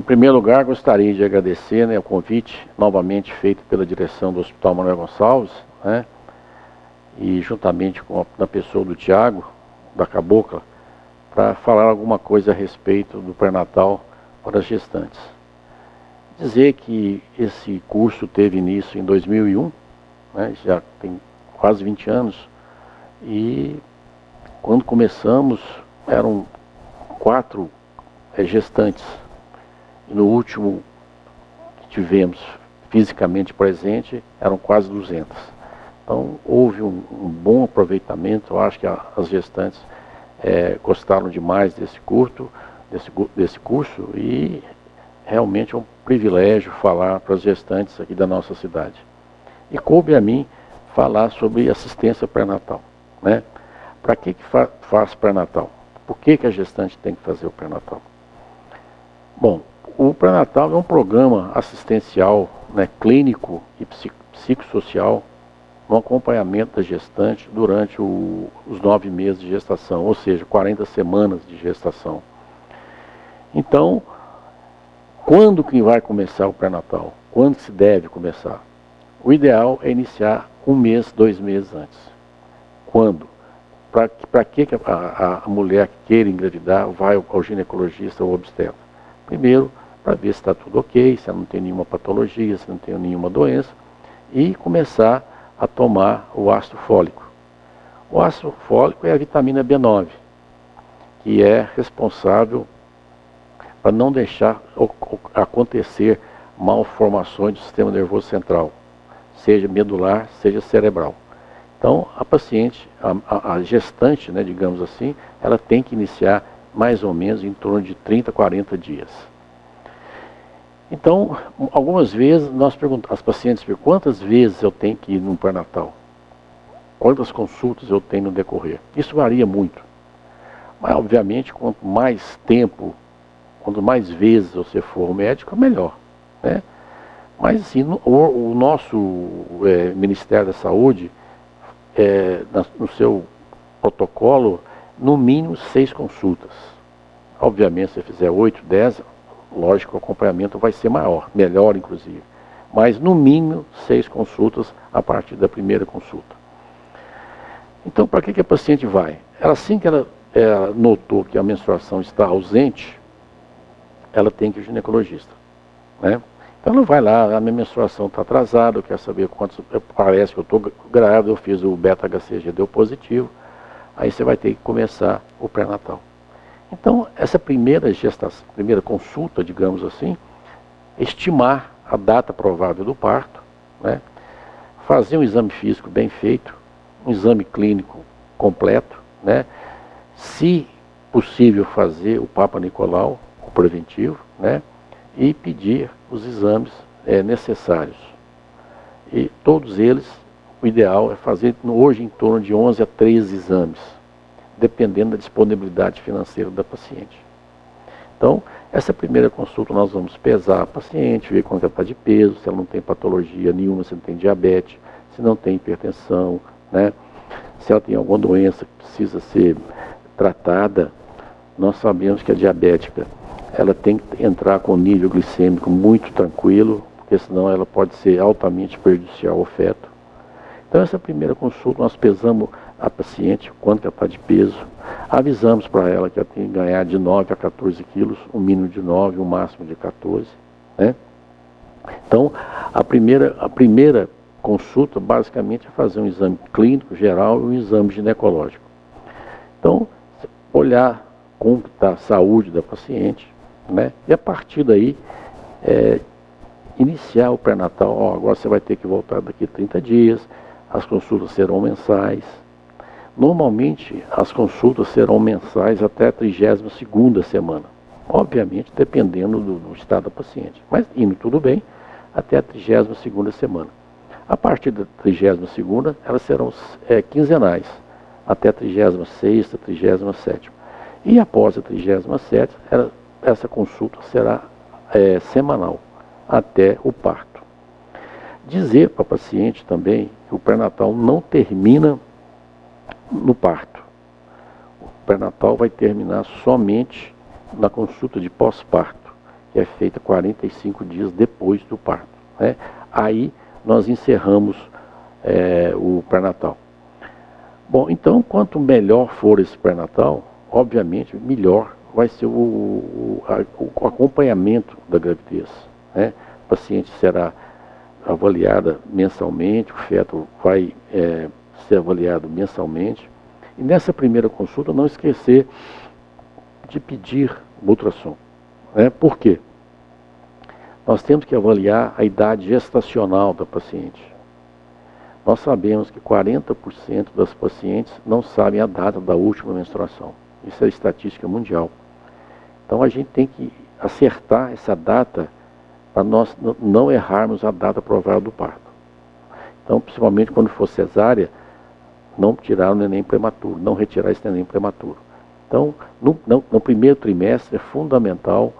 primeiro lugar, gostaria de agradecer, né, o convite novamente feito pela direção do Hospital Manuel Gonçalves, né, e juntamente com a pessoa do Tiago, da Cabocla, para falar alguma coisa a respeito do pré-natal para as gestantes. Dizer que esse curso teve início em 2001, né, já tem quase 20 anos, e quando começamos eram 4 gestantes. E no último que tivemos fisicamente presente, eram quase 200. Então, houve um bom aproveitamento. Eu acho que as gestantes gostaram demais desse curso e realmente é um privilégio falar para as gestantes aqui da nossa cidade. E coube a mim falar sobre assistência pré-natal, né? Para que faz pré-natal? Por que a gestante tem que fazer o pré-natal? Bom, o pré-natal é um programa assistencial, né, clínico e psicossocial no acompanhamento da gestante durante os 9 meses de gestação, ou seja, 40 semanas de gestação. Então, quando que vai começar o pré-natal? Quando se deve começar? O ideal é iniciar 1 mês, 2 meses antes. Quando? Para que a mulher que queira engravidar vai ao ginecologista ou obstetra? Primeiro, para ver se está tudo ok, se ela não tem nenhuma patologia, se não tem nenhuma doença, e começar a tomar o ácido fólico. O ácido fólico é a vitamina B9, que é responsável para não deixar acontecer malformações do sistema nervoso central, seja medular, seja cerebral. Então, a paciente, a gestante, né, digamos assim, ela tem que iniciar mais ou menos em torno de 30 a 40 dias. Então, algumas vezes nós perguntamos, as pacientes perguntam, quantas vezes eu tenho que ir no pré-natal? Quantas consultas eu tenho no decorrer? Isso varia muito. Mas, obviamente, quanto mais tempo, quanto mais vezes você for ao médico, melhor, né? Mas, assim, o nosso Ministério da Saúde, no seu protocolo, no mínimo 6 consultas. Obviamente, se você fizer 8, 10, lógico, o acompanhamento vai ser maior, melhor inclusive. Mas no mínimo 6 consultas a partir da primeira consulta. Então, para que a paciente vai? Assim que ela notou que a menstruação está ausente, ela tem que ir ao ginecologista, né? Então ela vai lá, a minha menstruação está atrasada, eu quero saber quantos, parece que eu estou grávida, eu fiz o beta-HCG, deu positivo. Aí você vai ter que começar o pré-natal. Então, essa primeira consulta, digamos assim, estimar a data provável do parto, né? Fazer um exame físico bem feito, um exame clínico completo, né? Se possível fazer o Papa Nicolau, o preventivo, né? E pedir os exames necessários. E todos eles, o ideal é fazer hoje em torno de 11 a 13 exames, dependendo da disponibilidade financeira da paciente. Então, essa primeira consulta nós vamos pesar a paciente, ver quanto ela está de peso, se ela não tem patologia nenhuma, se não tem diabetes, se não tem hipertensão, né? Se ela tem alguma doença que precisa ser tratada. Nós sabemos que a diabética, ela tem que entrar com nível glicêmico muito tranquilo, porque senão ela pode ser altamente prejudicial ao feto. Então, essa primeira consulta, nós pesamos a paciente, quanto ela está de peso, avisamos para ela que ela tem que ganhar de 9 a 14 quilos, um mínimo de 9, um máximo de 14, né? Então, a primeira consulta, basicamente, é fazer um exame clínico geral e um exame ginecológico. Então, olhar como está a saúde da paciente, né? E a partir daí, iniciar o pré-natal. Agora você vai ter que voltar daqui a 30 dias, as consultas serão mensais. Normalmente, as consultas serão mensais até a 32ª semana. Obviamente, dependendo do estado da paciente. Mas, indo tudo bem, até a 32ª semana. A partir da 32ª, elas serão quinzenais, até a 36ª, 37ª. E após a 37ª, essa consulta será semanal, até o parto. Dizer para a paciente também que o pré-natal não termina no parto. O pré-natal vai terminar somente na consulta de pós-parto, que é feita 45 dias depois do parto, né? Aí nós encerramos o pré-natal. Bom, então, quanto melhor for esse pré-natal, obviamente, melhor vai ser o acompanhamento da gravidez, né? A paciente será avaliada mensalmente, o feto vai ser avaliado mensalmente. E nessa primeira consulta, não esquecer de pedir o ultrassom, né? Por quê? Nós temos que avaliar a idade gestacional da paciente. Nós sabemos que 40% das pacientes não sabem a data da última menstruação. Isso é estatística mundial. Então a gente tem que acertar essa data para nós não errarmos a data provável do parto. Então, principalmente quando for cesárea, não tirar o neném prematuro, não retirar esse neném prematuro. Então, no primeiro trimestre é fundamental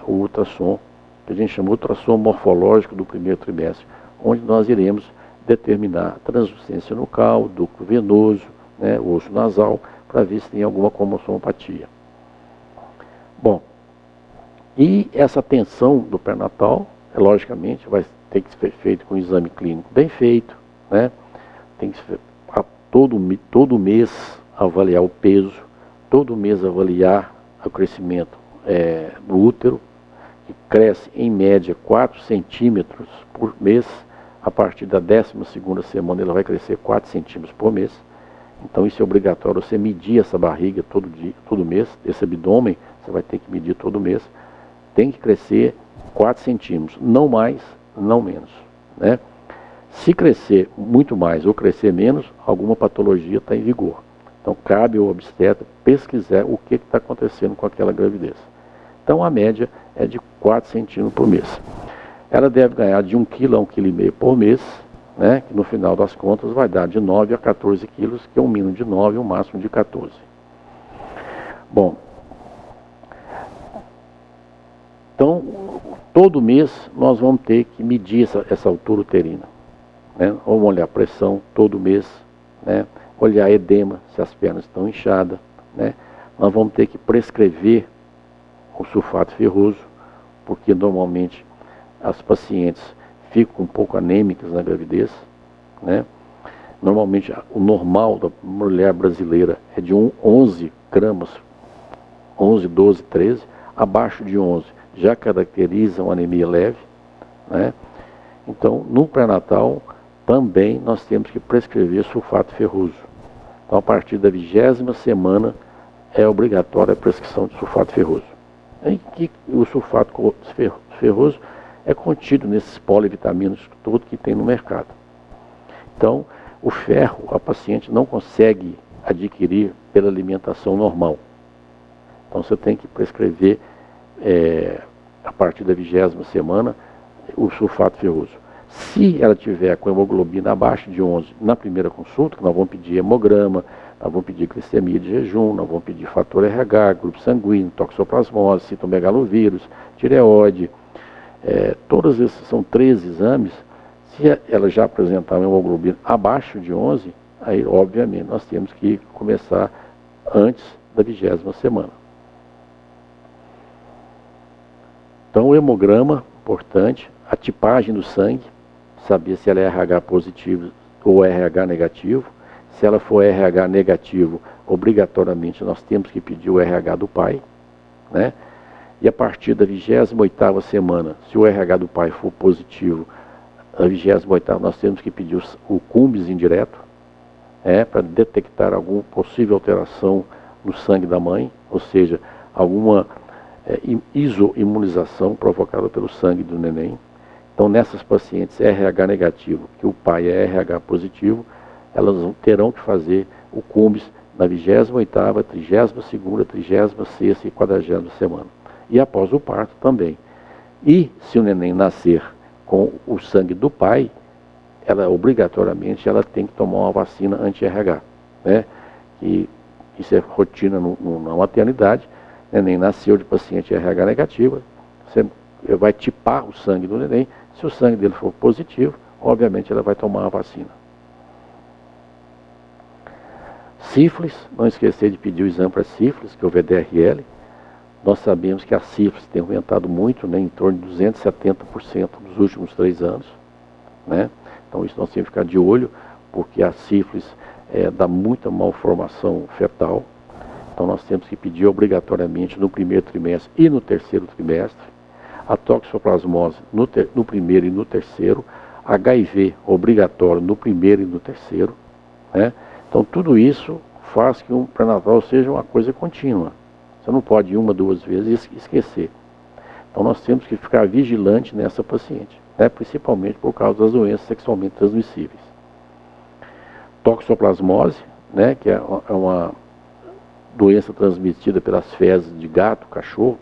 o ultrassom, que a gente chama de ultrassom morfológico do primeiro trimestre, onde nós iremos determinar a translucência nucal, ducto venoso, né, o osso nasal, para ver se tem alguma cromossomopatia. Bom, e essa atenção do pré-natal, logicamente, vai ter que ser feito com um exame clínico bem feito, né? Tem que ser todo mês avaliar o peso, todo mês avaliar o crescimento do útero, que cresce em média 4 centímetros por mês. A partir da 12ª semana ele vai crescer 4 centímetros por mês. Então isso é obrigatório, você medir essa barriga todo mês, esse abdômen você vai ter que medir todo mês. Tem que crescer 4 centímetros, não mais, não menos, né? Se crescer muito mais ou crescer menos, alguma patologia está em vigor. Então cabe ao obstetra pesquisar o que está acontecendo com aquela gravidez. Então a média é de 4 centímetros por mês. Ela deve ganhar de 1 kg a 1,5 kg por mês, né? Que no final das contas vai dar de 9 a 14 quilos, que é um mínimo de 9 e um máximo de 14. Bom, então todo mês nós vamos ter que medir essa altura uterina, né? Vamos olhar a pressão todo mês, né? Olhar edema, se as pernas estão inchadas, né? Nós vamos ter que prescrever o sulfato ferroso, porque normalmente as pacientes ficam um pouco anêmicas na gravidez, né? Normalmente o normal da mulher brasileira é de 11 gramas, 11, 12, 13, abaixo de 11 já caracteriza uma anemia leve, né? Então no pré-natal também nós temos que prescrever sulfato ferroso. Então a partir da 20ª semana é obrigatória a prescrição de sulfato ferroso. E que o sulfato ferroso é contido nesses polivitaminos todos que tem no mercado. Então, o ferro a paciente não consegue adquirir pela alimentação normal. Então, você tem que prescrever, a partir da 20ª semana, o sulfato ferroso. Se ela tiver com hemoglobina abaixo de 11 na primeira consulta, nós vamos pedir hemograma, nós vamos pedir glicemia de jejum, nós vamos pedir fator RH, grupo sanguíneo, toxoplasmose, citomegalovírus, tireoide. Todos esses são 13 exames. Se ela já apresentar uma hemoglobina abaixo de 11, aí obviamente nós temos que começar antes da 20ª semana. Então o hemograma, importante, a tipagem do sangue, saber se ela é RH positivo ou RH negativo. Se ela for RH negativo, obrigatoriamente nós temos que pedir o RH do pai, né? E a partir da 28ª semana, se o RH do pai for positivo, a 28ª nós temos que pedir o cumbis indireto, para detectar alguma possível alteração no sangue da mãe, ou seja, alguma isoimunização provocada pelo sangue do neném. Então nessas pacientes RH negativo, que o pai é RH positivo, elas terão que fazer o cumbis na 28ª, 32ª, 36ª e 40ª semana. E após o parto também. E se o neném nascer com o sangue do pai, ela obrigatoriamente tem que tomar uma vacina anti-RH, né? E isso é rotina na maternidade. O neném nasceu de paciente RH negativa, você vai tipar o sangue do neném. Se o sangue dele for positivo, obviamente ela vai tomar a vacina. Sífilis, não esquecer de pedir o exame para sífilis, que é o VDRL. nós sabemos que a sífilis tem aumentado muito, né, em torno de 270% nos últimos 3 anos. Né? Então isso nós temos que ficar de olho, porque a sífilis dá muita malformação fetal. Então nós temos que pedir obrigatoriamente no primeiro trimestre e no terceiro trimestre, a toxoplasmose no primeiro e no terceiro, HIV obrigatório no primeiro e no terceiro. Né? Então tudo isso faz que um pré-natal seja uma coisa contínua. Você não pode ir 1, 2 vezes e esquecer. Então nós temos que ficar vigilante nessa paciente, né? Principalmente por causa das doenças sexualmente transmissíveis. Toxoplasmose, né? Que é uma doença transmitida pelas fezes de gato, cachorro,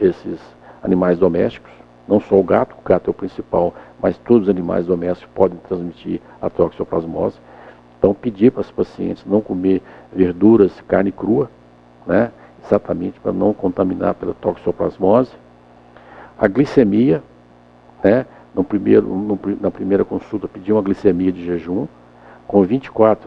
esses animais domésticos. Não só o gato é o principal, mas todos os animais domésticos podem transmitir a toxoplasmose. Então pedir para os pacientes não comer verduras, carne crua, né? Exatamente para não contaminar pela toxoplasmose. A glicemia, né? Na primeira consulta pedir uma glicemia de jejum. Com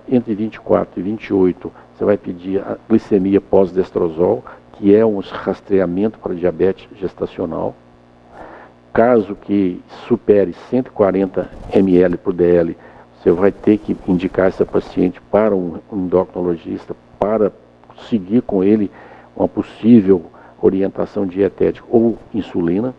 entre 24 e 28, você vai pedir a glicemia pós-destrozol, que é um rastreamento para diabetes gestacional. Caso que supere 140 ml por DL, você vai ter que indicar essa paciente para um endocrinologista para seguir com ele uma possível orientação dietética ou insulina.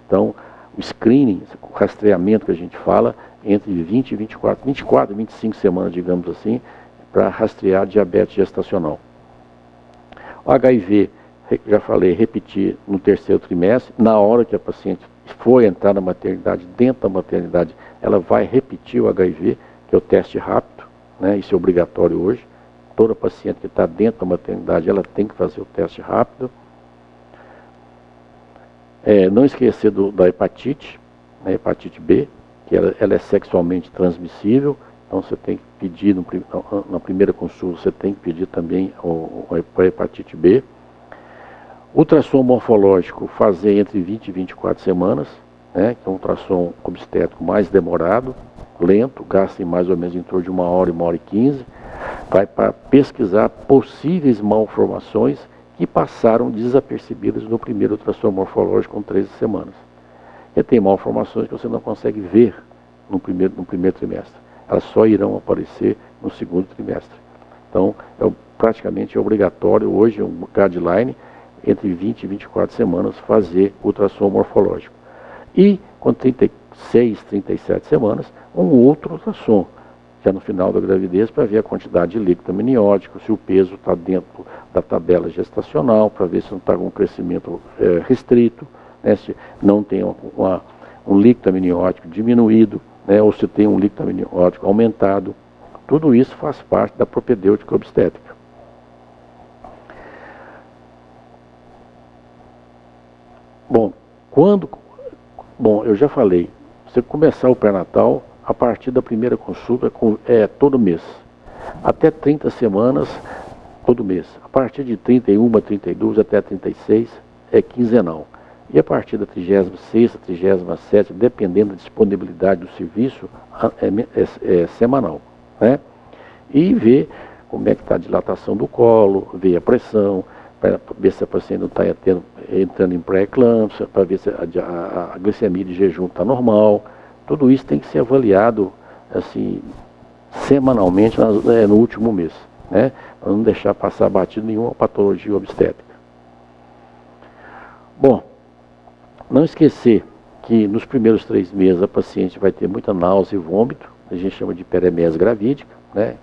Então, o screening, o rastreamento que a gente fala, entre 20 e 24 e 25 semanas, digamos assim, para rastrear diabetes gestacional. O HIV, já falei, repetir no terceiro trimestre, na hora que a paciente for entrar na maternidade, dentro da maternidade, ela vai repetir o HIV, que é o teste rápido, né? Isso é obrigatório hoje. Toda paciente que está dentro da maternidade, ela tem que fazer o teste rápido. Não esquecer da hepatite, né? Hepatite B, que ela é sexualmente transmissível. Então você tem que pedir, na primeira consulta, você tem que pedir também a hepatite B. Ultrassom morfológico, fazer entre 20 e 24 semanas, né? Que é um ultrassom obstétrico mais demorado, lento, gasta mais ou menos em torno de 1 hora, 1 hora e 15. Vai para pesquisar possíveis malformações que passaram desapercebidas no primeiro ultrassom morfológico com 13 semanas. E tem malformações que você não consegue ver no primeiro trimestre. Elas só irão aparecer no segundo trimestre. Então, praticamente é obrigatório hoje, um guideline, entre 20 e 24 semanas, fazer ultrassom morfológico. E, com 36, 37 semanas, um outro ultrassom, já no final da gravidez, para ver a quantidade de líquido amniótico, se o peso está dentro da tabela gestacional, para ver se não está com um crescimento restrito, né, se não tem um líquido amniótico diminuído, né, ou se tem um líquido amniótico aumentado. Tudo isso faz parte da propedêutica obstétrica. Bom, eu já falei, você começar o pré-natal a partir da primeira consulta todo mês. Até 30 semanas, todo mês. A partir de 31, 32 até 36 é quinzenal. E a partir da 36ª, 37ª, dependendo da disponibilidade do serviço, é semanal. Né? E ver como é que está a dilatação do colo, ver a pressão, para ver se a paciente não está entrando em pré-eclâmpsia, para ver se a glicemia de jejum está normal. Tudo isso tem que ser avaliado assim, semanalmente no último mês, né? Para não deixar passar batido nenhuma patologia obstétrica. Bom, não esquecer que nos primeiros 3 meses a paciente vai ter muita náusea e vômito, a gente chama de hiperemese gravídica, né?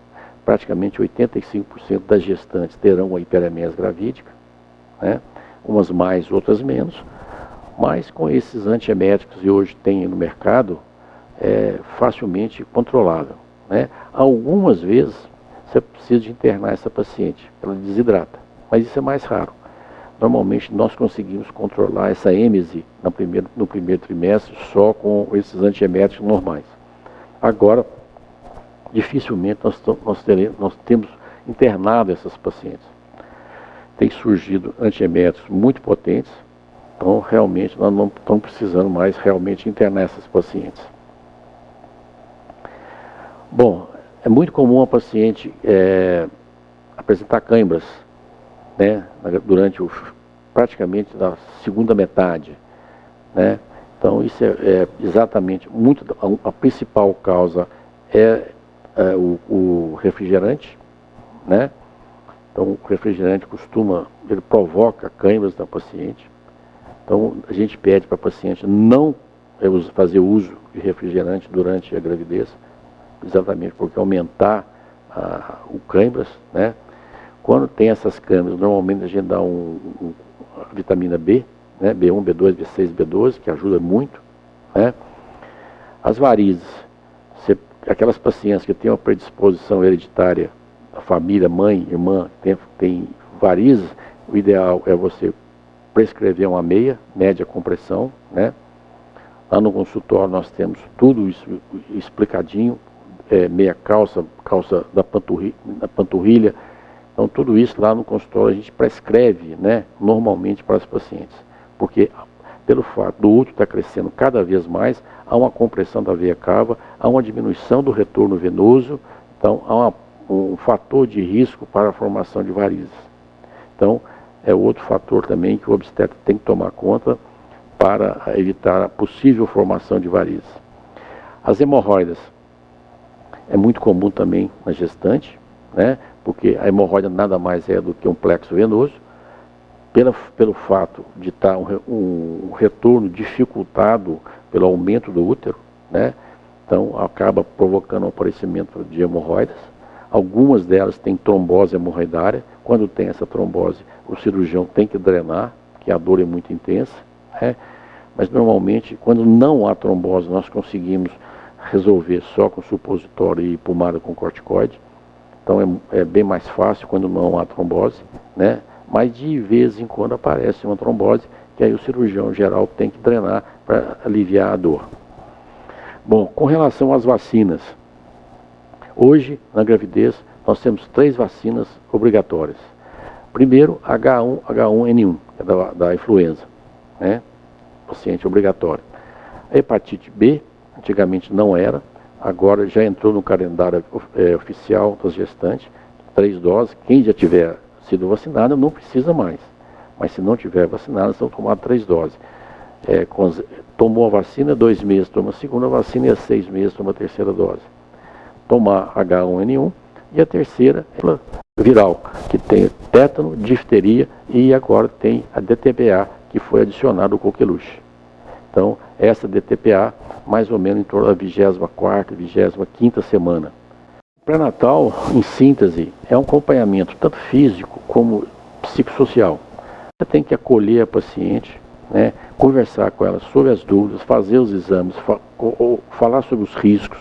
Praticamente 85% das gestantes terão a hiperemese gravídica, né? Umas mais, outras menos, mas com esses antieméticos que hoje tem no mercado, é facilmente controlável, né? Algumas vezes você precisa de internar essa paciente, ela desidrata, mas isso é mais raro. Normalmente nós conseguimos controlar essa êmese no primeiro trimestre só com esses antieméticos normais. Agora, dificilmente nós temos internado essas pacientes. Tem surgido antieméticos muito potentes, então realmente nós não estamos precisando mais realmente internar essas pacientes. Bom, é muito comum a paciente apresentar câimbras, né, durante praticamente na segunda metade, né? Então isso é exatamente a principal causa é o refrigerante, né? Então o refrigerante ele provoca câimbras na paciente. Então a gente pede para a paciente não fazer uso de refrigerante durante a gravidez, exatamente porque aumentar o câimbras, né? Quando tem essas câimbras, normalmente a gente dá a vitamina B, né? B1, B2, B6, B12, que ajuda muito, né? As varizes, aquelas pacientes que têm uma predisposição hereditária, a família, mãe, irmã, tem varizes, o ideal é você prescrever uma meia, média compressão, né? Lá no consultório nós temos tudo isso explicadinho, meia calça da panturrilha. Então tudo isso lá no consultório a gente prescreve, né, normalmente para as pacientes. Porque pelo fato do útero estar crescendo cada vez mais, há uma compressão da veia cava, há uma diminuição do retorno venoso, então há um fator de risco para a formação de varizes. Então é outro fator também que o obstetra tem que tomar conta para evitar a possível formação de varizes. As hemorroidas é muito comum também na gestante, né? Porque a hemorroida nada mais é do que um plexo venoso, pelo fato de estar um retorno dificultado pelo aumento do útero, né? Então acaba provocando o aparecimento de hemorroidas. Algumas delas têm trombose hemorroidária. Quando tem essa trombose, o cirurgião tem que drenar, porque a dor é muito intensa, né? Mas normalmente, quando não há trombose, nós conseguimos resolver só com supositório e pomada com corticoide. Então é bem mais fácil quando não há trombose, né? Mas de vez em quando aparece uma trombose, que aí o cirurgião geral tem que drenar para aliviar a dor. Bom, com relação às vacinas, hoje na gravidez nós temos 3 vacinas obrigatórias. Primeiro, H1N1, que é da influenza, né? Paciente obrigatório. A hepatite B, antigamente não era, agora já entrou no calendário oficial das gestantes, 3 doses. Quem já tiver sido vacinado não precisa mais, mas se não tiver vacinado, são tomar 3 doses. Tomou a vacina, 2 meses toma a segunda vacina e a 6 meses toma a terceira dose. Tomar H1N1 e a terceira é viral, que tem tétano, difteria e agora tem a DTPA, que foi adicionado o coqueluche. Então, essa DTPA, mais ou menos em torno da 24ª, 25ª semana. O pré-natal, em síntese, é um acompanhamento tanto físico como psicossocial. Você tem que acolher a paciente, né, conversar com ela sobre as dúvidas, fazer os exames, falar sobre os riscos,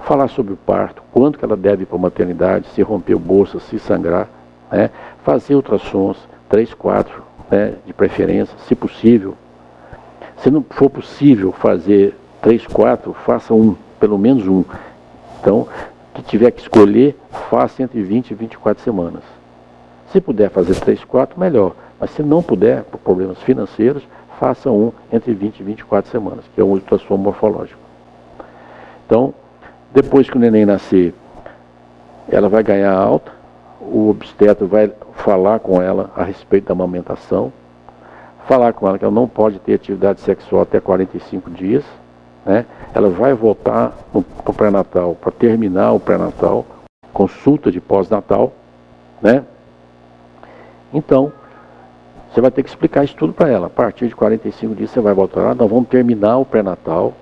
falar sobre o parto, quanto que ela deve ir para a maternidade, se romper o bolso, se sangrar, né, fazer ultrassons, 3, 4, né, de preferência, se possível. Se não for possível fazer 3, 4, faça pelo menos um. Então, que tiver que escolher, faça entre 20 e 24 semanas. Se puder fazer 3, 4, melhor. Mas se não puder, por problemas financeiros, faça entre 20 e 24 semanas, que é um ultrassom morfológico. Então, depois que o neném nascer, ela vai ganhar alta, o obstetra vai falar com ela a respeito da amamentação, falar com ela que ela não pode ter atividade sexual até 45 dias, né? Ela vai voltar para o pré-natal, para terminar o pré-natal, consulta de pós-natal, né? Então, você vai ter que explicar isso tudo para ela. A partir de 45 dias você vai voltar lá, nós vamos terminar o pré-natal,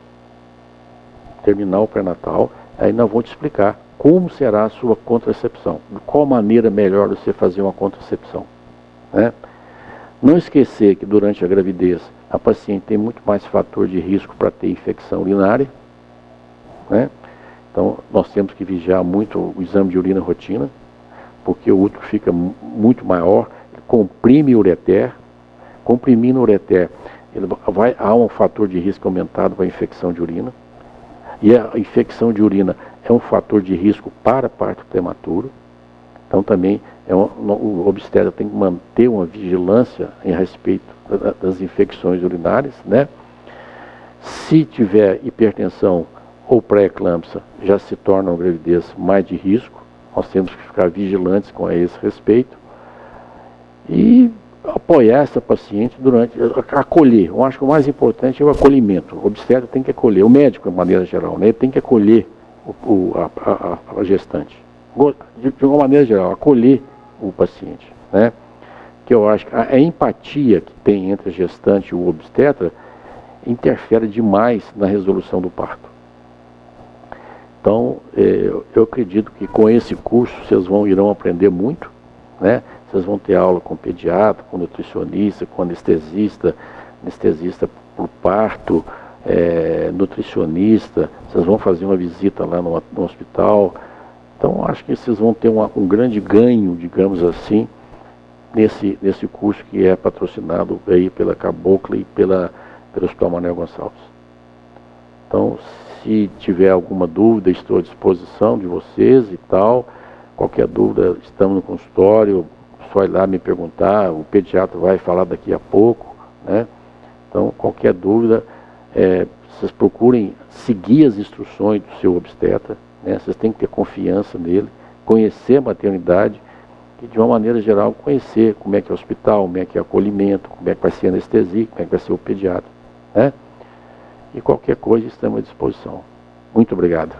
aí nós vamos te explicar como será a sua contracepção, de qual maneira melhor você fazer uma contracepção, né? Não esquecer que durante a gravidez a paciente tem muito mais fator de risco para ter infecção urinária, né? Então nós temos que vigiar muito o exame de urina rotina, porque o útero fica muito maior, comprime o ureter, comprimindo o ureter, há um fator de risco aumentado para a infecção de urina, e a infecção de urina é um fator de risco para parto prematuro. Então também o obstetra tem que manter uma vigilância em respeito das infecções urinárias, né? Se tiver hipertensão ou pré-eclâmpsia, já se torna uma gravidez mais de risco. Nós temos que ficar vigilantes com esse respeito. E apoiar essa paciente durante, acolher. Eu acho que o mais importante é o acolhimento. O obstetra tem que acolher, o médico, de maneira geral, né, ele tem que acolher a gestante. De uma maneira geral, acolher o paciente, né? Que eu acho que a empatia que tem entre a gestante e o obstetra interfere demais na resolução do parto. Então, eu acredito que com esse curso vocês irão aprender muito, né? Vocês vão ter aula com pediatra, com nutricionista, com anestesista por parto, nutricionista, vocês vão fazer uma visita lá no hospital. Então, acho que vocês vão ter um grande ganho, digamos assim, nesse curso que é patrocinado aí pela Cabocla e pelo Hospital Manuel Gonçalves. Então, se tiver alguma dúvida, estou à disposição de vocês e tal. Qualquer dúvida, estamos no consultório, só ir lá me perguntar, o pediatra vai falar daqui a pouco, né? Então, qualquer dúvida, vocês procurem seguir as instruções do seu obstetra, né? Vocês têm que ter confiança nele, conhecer a maternidade e, de uma maneira geral, conhecer como é que é o hospital, como é que é o acolhimento, como é que vai ser a anestesia, como é que vai ser o pediatra, né? E qualquer coisa estamos à disposição. Muito obrigado.